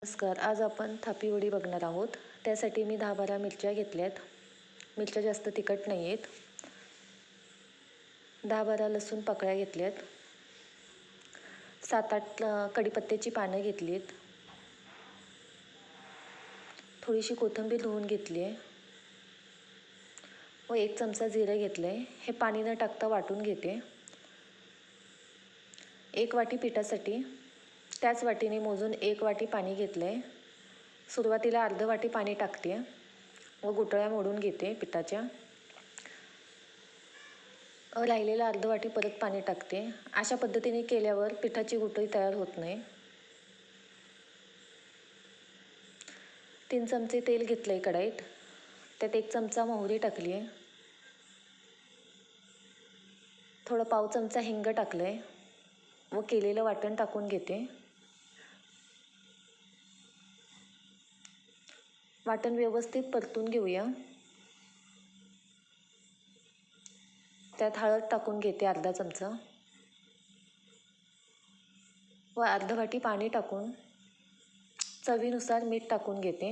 नमस्कार. आज आपण थापी वडी बघणार आहोत. त्यासाठी मी 10-12 मिरच्या घेतल्यात. मिरच्या जास्त तिखट नाही आहेत. 10-12 लसूण पाकळ्या घेतल्यात. 7-8 कढीपत्त्याची पानं घेतलीत. थोडीशी कोथिंबीर धुवून घेतली आहे व 1 चमचा जिरे घेतले. हे पाणी न टाकता वाटून घेते. 1 वाटी पिठासाठी त्याच वाटीने मोजून 1 वाटी पाणी घेतलं आहे. सुरुवातीला अर्ध वाटी पाणी टाकते व गुठळ्या मोडून घेते पिठाच्या. राहिलेलं अर्ध वाटी परत पाणी टाकते. अशा पद्धतीने केल्यावर पिठाची गुठळी तयार होत नाही. 3 चमचे तेल घेतलं आहे कढईत. त्यात 1 चमचा मोहरी टाकली आहे. थोडं पाव चमचा हिंग टाकलं आहे व केलेलं वाटण टाकून घेते. वाटण व्यवस्थित परतून घेऊया. त्यात हळद टाकून घेते अर्धा चमचा व अर्ध वाटी पाणी टाकून चवीनुसार मीठ टाकून घेते.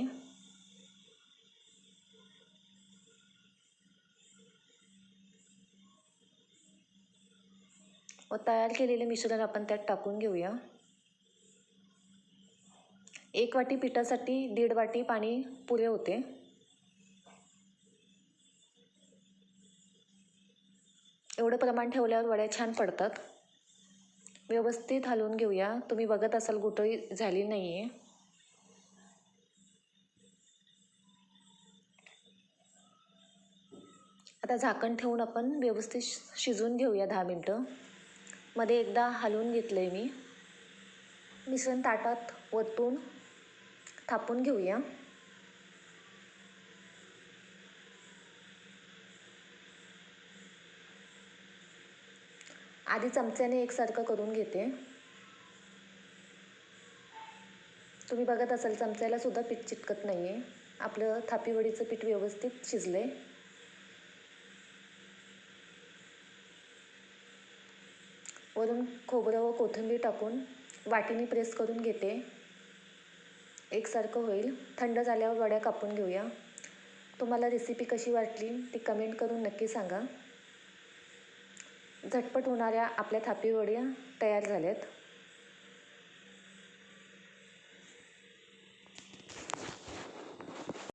व तयार केलेले मिश्रण आपण त्यात टाकून घेऊया. 1 वाटी पिठासाठी 1.5 वाटी पाणी पुरे होते. एवढं प्रमाण ठेवल्यावर वड्या छान पडतात. व्यवस्थित हलवून घेऊया. तुम्ही बघत असाल गुठळी झाली नाही आहे. आता झाकण ठेवून आपण व्यवस्थित शिजवून घेऊया 10 मिनटं. मध्ये एकदा हलवून घेतलं आहे मी. मिश्रण ताटात वतून थापून घेऊया. आधी चमच्याने एकसारखं करून घेते. तुम्ही बघत असाल चमच्याला सुद्धा पीठ चिटकत नाही आहे. आपलं थापी वडीचं पीठ व्यवस्थित शिजले. वरून खोबरं व कोथिंबीर टाकून वाटीने प्रेस करून घेते. एकसारखं होईल. थंड झाल्यावर वड्या कापून घेऊया. तुम्हाला रेसिपी कशी वाटली ती कमेंट करून नक्की सांगा. झटपट होणाऱ्या आपल्या थापी वड्या तयार झाल्यात.